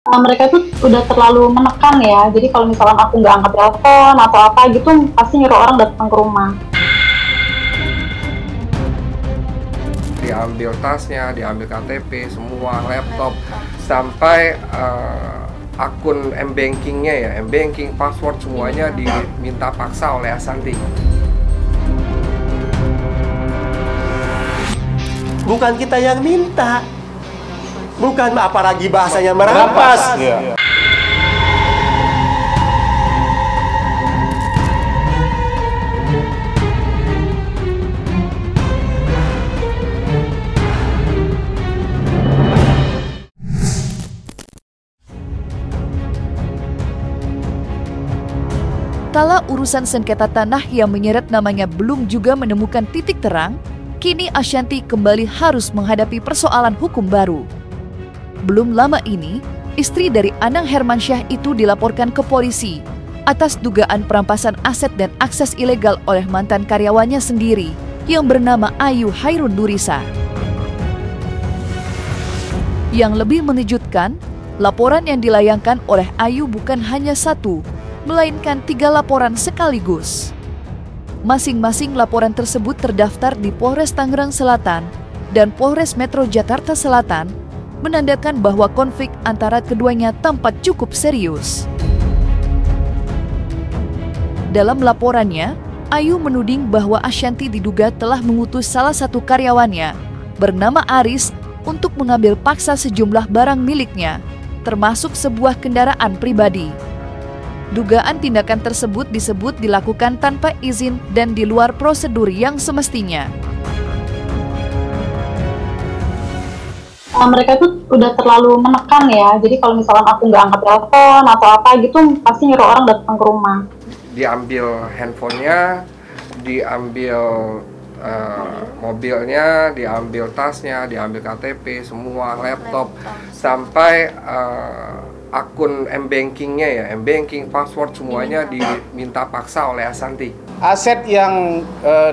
Mereka tuh udah terlalu menekan ya, jadi kalau misalkan aku nggak angkat telepon atau apa gitu, pasti nyuruh orang datang ke rumah. Diambil tasnya, diambil KTP, semua laptop, sampai akun m-bankingnya ya, m-banking, password semuanya diminta paksa oleh Ashanti. Bukan kita yang minta, bukan apalagi bahasanya merampas. Iya. Kala urusan sengketa tanah yang menyeret namanya belum juga menemukan titik terang, kini Ashanti kembali harus menghadapi persoalan hukum baru. Belum lama ini, istri dari Anang Hermansyah itu dilaporkan ke polisi atas dugaan perampasan aset dan akses ilegal oleh mantan karyawannya sendiri yang bernama Ayu Hairun Nurisa. Yang lebih mengejutkan, laporan yang dilayangkan oleh Ayu bukan hanya satu, melainkan 3 laporan sekaligus. Masing-masing laporan tersebut terdaftar di Polres Tangerang Selatan dan Polres Metro Jakarta Selatan, menandakan bahwa konflik antara keduanya tampak cukup serius. Dalam laporannya, Ayu menuding bahwa Ashanti diduga telah mengutus salah satu karyawannya bernama Aris untuk mengambil paksa sejumlah barang miliknya, termasuk sebuah kendaraan pribadi. Dugaan tindakan tersebut disebut dilakukan tanpa izin dan di luar prosedur yang semestinya. Mereka tuh udah terlalu menekan ya, jadi kalau misalkan aku nggak angkat telepon atau apa gitu, pasti nyuruh orang datang ke rumah. Diambil handphonenya, diambil mobilnya, diambil tasnya, diambil KTP, semua laptop, sampai akun m-bankingnya ya, m-banking, password semuanya diminta paksa oleh Ashanti. Aset yang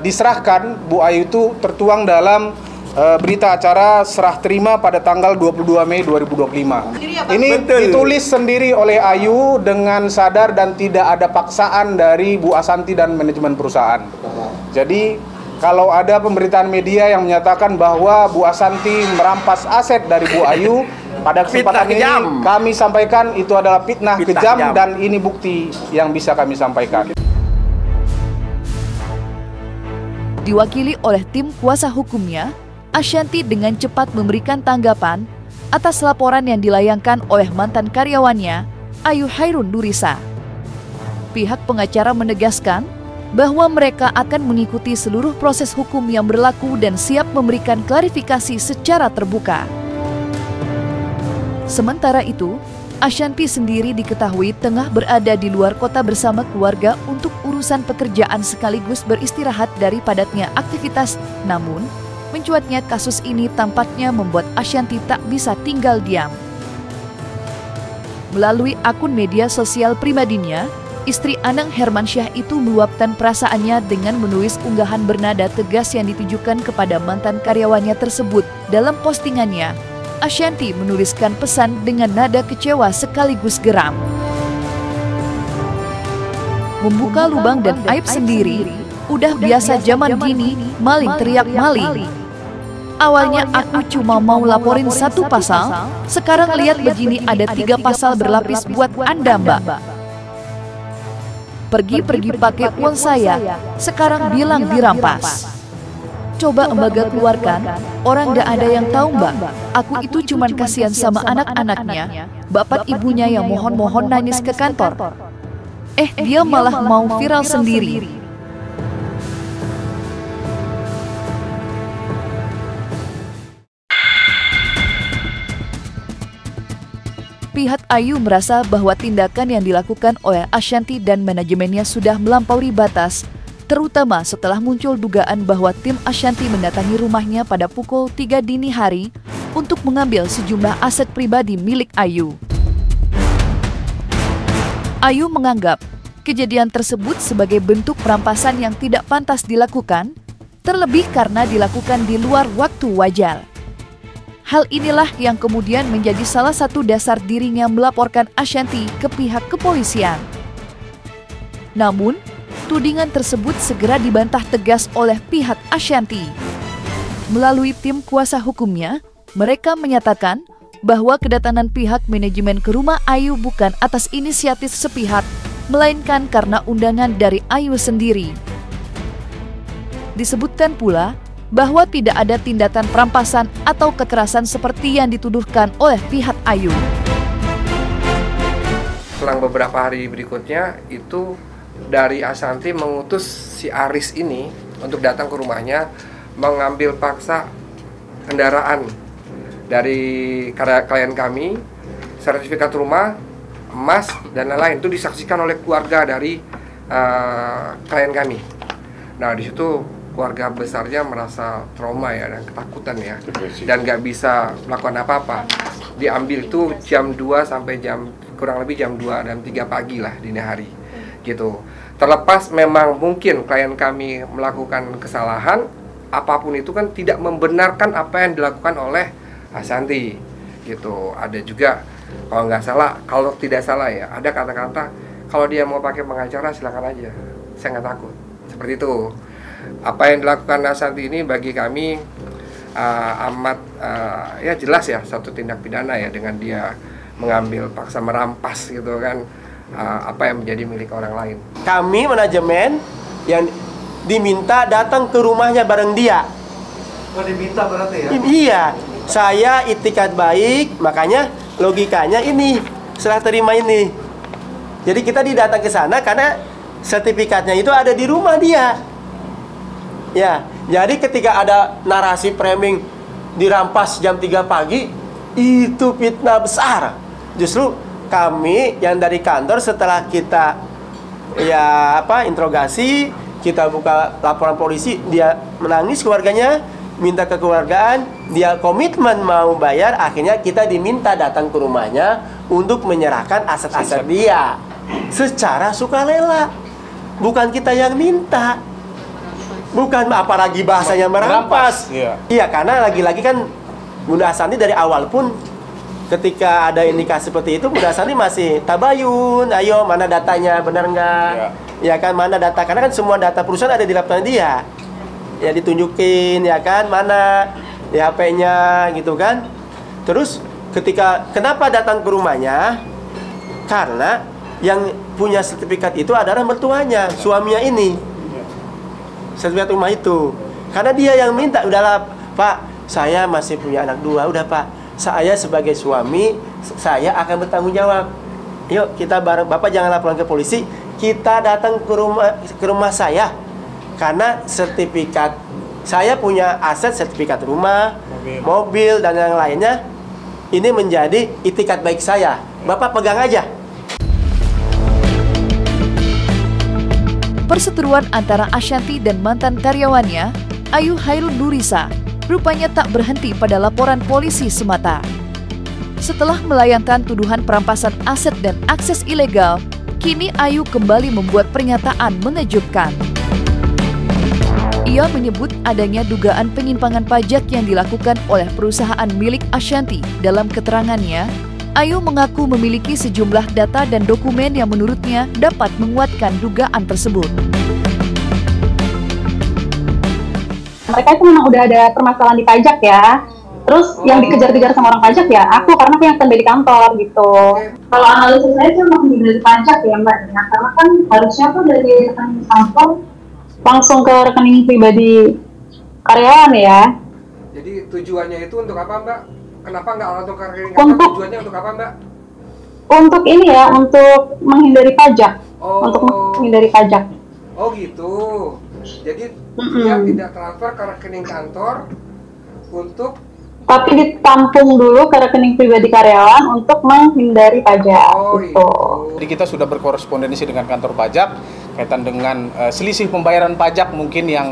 diserahkan Bu Ayu itu tertuang dalam berita acara serah terima pada tanggal 22 Mei 2025. Ini ditulis sendiri oleh Ayu dengan sadar dan tidak ada paksaan dari Bu Ashanti dan manajemen perusahaan. Jadi kalau ada pemberitaan media yang menyatakan bahwa Bu Ashanti merampas aset dari Bu Ayu, pada kesempatan ini kami sampaikan itu adalah fitnah kejam dan ini bukti yang bisa kami sampaikan. Diwakili oleh tim kuasa hukumnya, Ashanti dengan cepat memberikan tanggapan atas laporan yang dilayangkan oleh mantan karyawannya, Ayu Hairun Nurisa. Pihak pengacara menegaskan bahwa mereka akan mengikuti seluruh proses hukum yang berlaku dan siap memberikan klarifikasi secara terbuka. Sementara itu, Ashanti sendiri diketahui tengah berada di luar kota bersama keluarga untuk urusan pekerjaan sekaligus beristirahat dari padatnya aktivitas. Namun, mencuatnya kasus ini tampaknya membuat Ashanti tak bisa tinggal diam. Melalui akun media sosial pribadinya, istri Anang Hermansyah itu meluapkan perasaannya dengan menulis unggahan bernada tegas yang ditujukan kepada mantan karyawannya tersebut. Dalam postingannya, Ashanti menuliskan pesan dengan nada kecewa sekaligus geram. Membuka lubang dan aib sendiri, udah biasa zaman gini, maling teriak maling. Awalnya aku cuma mau laporin 1 pasal, sekarang lihat begini ada 3 pasal berlapis buat Anda, Mbak. Pergi-pergi pakai uang saya, sekarang bilang dirampas. Coba Mbak keluarkan, orang gak ada yang tahu Mbak. Aku itu cuman kasihan sama anak-anaknya, bapak ibunya yang mohon-mohon nangis ke kantor. Dia malah mau viral sendiri. Pihak Ayu merasa bahwa tindakan yang dilakukan oleh Ashanti dan manajemennya sudah melampaui batas, terutama setelah muncul dugaan bahwa tim Ashanti mendatangi rumahnya pada pukul 3 dini hari untuk mengambil sejumlah aset pribadi milik Ayu. Ayu menganggap kejadian tersebut sebagai bentuk perampasan yang tidak pantas dilakukan, terlebih karena dilakukan di luar waktu wajar. Hal inilah yang kemudian menjadi salah satu dasar dirinya melaporkan Ashanti ke pihak kepolisian. Namun, tudingan tersebut segera dibantah tegas oleh pihak Ashanti. Melalui tim kuasa hukumnya, mereka menyatakan bahwa kedatangan pihak manajemen ke rumah Ayu bukan atas inisiatif sepihak, melainkan karena undangan dari Ayu sendiri. Disebutkan pula bahwa tidak ada tindakan perampasan atau kekerasan seperti yang dituduhkan oleh pihak Ayu. Selang beberapa hari berikutnya, itu dari Ashanti mengutus si Aris ini untuk datang ke rumahnya, mengambil paksa kendaraan dari klien kami, sertifikat rumah, emas, dan lain-lain. Itu disaksikan oleh keluarga dari klien kami. Nah, di situ keluarga besarnya merasa trauma ya, dan ketakutan ya, dan nggak bisa melakukan apa-apa. Diambil tuh jam 2 sampai kurang lebih jam 2 dan 3 pagi lah, dini hari gitu. Terlepas memang mungkin klien kami melakukan kesalahan, apapun itu kan tidak membenarkan apa yang dilakukan oleh Ashanti gitu. Ada juga, kalau tidak salah ya, ada kata-kata kalau dia mau pakai pengacara silakan aja, saya nggak takut, seperti itu. Apa yang dilakukan Ashanti ini bagi kami amat ya jelas ya, satu tindak pidana ya, dengan dia mengambil paksa, merampas gitu kan apa yang menjadi milik orang lain. Kami manajemen yang diminta datang ke rumahnya bareng dia. Oh, diminta berarti ya? Iya, saya itikat baik, makanya logikanya ini, serah terima ini. Jadi kita didatang ke sana karena sertifikatnya itu ada di rumah dia. Ya, jadi ketika ada narasi framing dirampas jam 3 pagi, itu fitnah besar. Justru kami yang dari kantor setelah kita interogasi, kita buka laporan polisi, dia menangis keluarganya, minta kekeluargaan, dia komitmen mau bayar, akhirnya kita diminta datang ke rumahnya untuk menyerahkan aset-aset dia secara sukarela. Bukan kita yang minta. Bukan apalagi bahasanya merampas. Iya, karena lagi-lagi kan Bunda Ashanti dari awal pun ketika ada indikasi seperti itu, Bunda Ashanti masih tabayun, ayo mana datanya, benar nggak? Ya kan, mana data, karena kan semua data perusahaan ada di laptopnya dia. Ya ditunjukin, ya kan, mana di HP-nya gitu kan. Terus ketika, kenapa datang ke rumahnya? Karena yang punya sertifikat itu adalah mertuanya, suaminya ini. Sertifikat rumah itu, karena dia yang minta, udahlah Pak, saya masih punya anak 2, udah Pak, saya sebagai suami, saya akan bertanggung jawab. Yuk kita bareng, Bapak jangan laporan ke polisi, kita datang ke rumah saya, karena sertifikat, saya punya aset sertifikat rumah, mobil dan yang lainnya, ini menjadi itikat baik saya, Bapak pegang aja. Perseteruan antara Ashanti dan mantan karyawannya, Ayu Hairun Nurisa, rupanya tak berhenti pada laporan polisi semata. Setelah melayangkan tuduhan perampasan aset dan akses ilegal, kini Ayu kembali membuat pernyataan mengejutkan. Ia menyebut adanya dugaan penyimpangan pajak yang dilakukan oleh perusahaan milik Ashanti. Dalam keterangannya, Ayu mengaku memiliki sejumlah data dan dokumen yang menurutnya dapat menguatkan dugaan tersebut. Mereka itu memang udah ada permasalahan di pajak ya. Terus yang dikejar-kejar sama orang pajak ya aku, karena aku yang standby di kantor gitu. Kalau analisis saya sih memang dari pajak ya Mbak. Ya, karena kan harusnya tuh dari rekening kantor langsung ke rekening pribadi karyawan ya. Jadi tujuannya itu untuk apa Mbak? Kenapa nggak langsung ke rekening kantor? Tujuannya untuk apa Mbak? Untuk ini ya, untuk menghindari pajak. Untuk menghindari pajak. Oh gitu. Jadi dia tidak transfer ke rekening kantor untuk, tapi ditampung dulu ke rekening pribadi karyawan untuk menghindari pajak. Gitu. Jadi kita sudah berkorespondensi dengan kantor pajak kaitan dengan selisih pembayaran pajak mungkin yang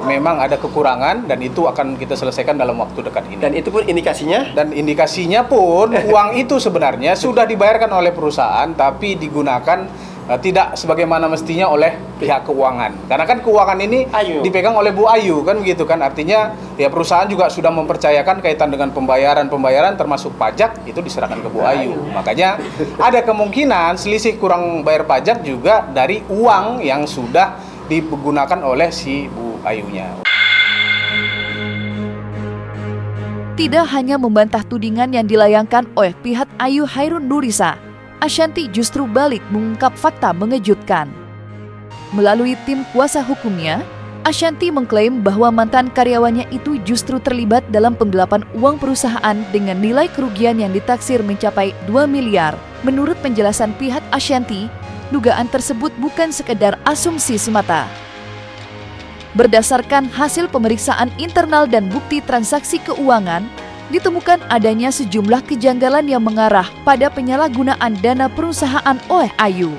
memang ada kekurangan, dan itu akan kita selesaikan dalam waktu dekat ini. Dan itu pun indikasinya? Dan indikasinya pun uang itu sebenarnya sudah dibayarkan oleh perusahaan tapi digunakan tidak sebagaimana mestinya oleh pihak keuangan. Karena kan keuangan ini Ayu. dipegang oleh Bu Ayu kan begitu kan. Artinya ya perusahaan juga sudah mempercayakan kaitan dengan pembayaran termasuk pajak itu diserahkan ke Bu Ayu. Makanya ada kemungkinan selisih kurang bayar pajak juga dari uang yang sudah digunakan oleh si Bu Ayunya. Tidak hanya membantah tudingan yang dilayangkan oleh pihak Ayu Hairun Nurisa, Ashanti justru balik mengungkap fakta mengejutkan. Melalui tim kuasa hukumnya, Ashanti mengklaim bahwa mantan karyawannya itu justru terlibat dalam penggelapan uang perusahaan dengan nilai kerugian yang ditaksir mencapai 2 miliar. Menurut penjelasan pihak Ashanti, dugaan tersebut bukan sekedar asumsi semata. Berdasarkan hasil pemeriksaan internal dan bukti transaksi keuangan, ditemukan adanya sejumlah kejanggalan yang mengarah pada penyalahgunaan dana perusahaan oleh Ayu.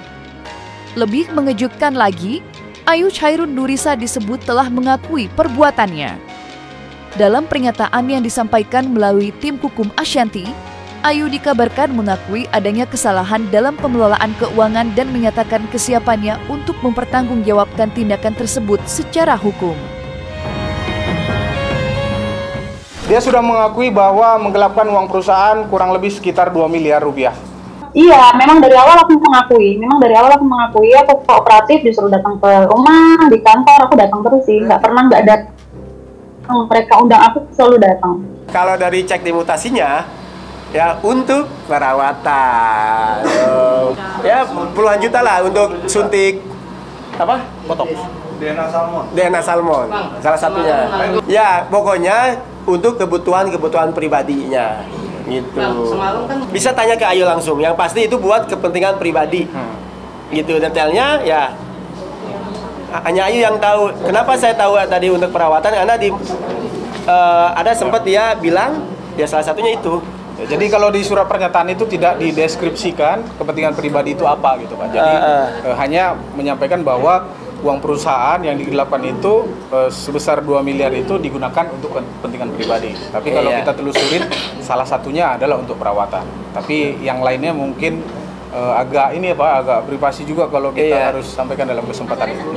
Lebih mengejutkan lagi, Ayu Hairun Nurisa disebut telah mengakui perbuatannya. Dalam pernyataan yang disampaikan melalui tim hukum Ashanti, Ayu dikabarkan mengakui adanya kesalahan dalam pengelolaan keuangan dan menyatakan kesiapannya untuk mempertanggungjawabkan tindakan tersebut secara hukum. Dia sudah mengakui bahwa menggelapkan uang perusahaan kurang lebih sekitar 2 miliar rupiah. Iya, memang dari awal aku mengakui. Aku kooperatif, disuruh datang ke rumah, di kantor, aku datang terus sih. Nggak pernah nggak datang. Mereka undang aku, selalu datang. Kalau dari cek dimutasinya, ya untuk perawatan. Ya puluhan juta lah untuk suntik apa? Botox. DNA salmon, salah satunya. Ya, pokoknya untuk kebutuhan pribadinya gitu. Bisa tanya ke Ayu langsung, yang pasti itu buat kepentingan pribadi gitu. Detailnya ya hanya Ayu yang tahu. Kenapa saya tahu tadi untuk perawatan, karena ada sempat dia bilang ya salah satunya itu. Jadi kalau di surat pernyataan itu tidak dideskripsikan kepentingan pribadi itu apa gitu Pak. Jadi hanya menyampaikan bahwa uang perusahaan yang digelapkan itu sebesar 2 miliar itu digunakan untuk kepentingan pribadi. Tapi kalau kita telusurin, salah satunya adalah untuk perawatan. Tapi yang lainnya mungkin agak ini ya Pak, agak privasi juga kalau kita harus sampaikan dalam kesempatan itu.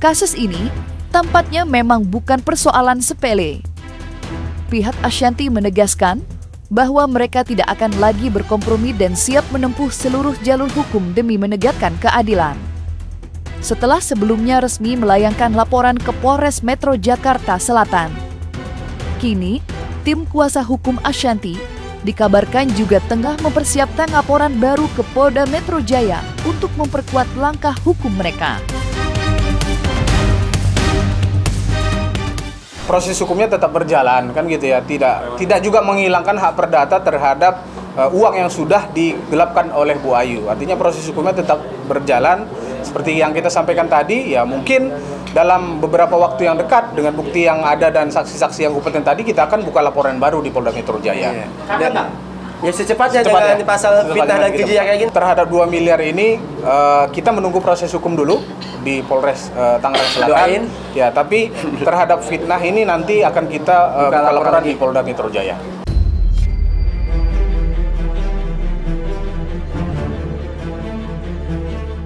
Kasus ini tampaknya memang bukan persoalan sepele. Pihak Ashanti menegaskan bahwa mereka tidak akan lagi berkompromi dan siap menempuh seluruh jalur hukum demi menegakkan keadilan. Setelah sebelumnya resmi melayangkan laporan ke Polres Metro Jakarta Selatan, kini tim kuasa hukum Ashanti dikabarkan juga tengah mempersiapkan laporan baru ke Polda Metro Jaya untuk memperkuat langkah hukum mereka. Proses hukumnya tetap berjalan kan gitu ya, tidak juga menghilangkan hak perdata terhadap uang yang sudah digelapkan oleh Bu Ayu. Artinya proses hukumnya tetap berjalan seperti yang kita sampaikan tadi. Ya mungkin dalam beberapa waktu yang dekat dengan bukti yang ada dan saksi-saksi yang kompeten tadi, kita akan buka laporan baru di Polda Metro Jaya. Ya secepatnya dengan pasal fitnah dan keji kayak gini. Terhadap 2 miliar ini kita menunggu proses hukum dulu di Polres Tangerang Selatan. Doain. Ya, tapi terhadap fitnah ini nanti akan kita buka laporan di Polda Metro Jaya.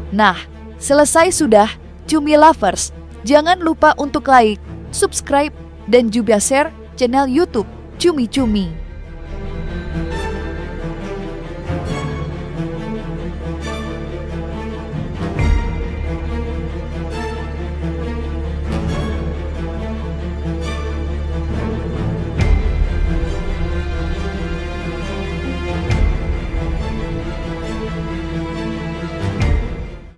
Nah, selesai sudah Cumi Lovers. Jangan lupa untuk like, subscribe, dan juga share channel YouTube Cumi Cumi.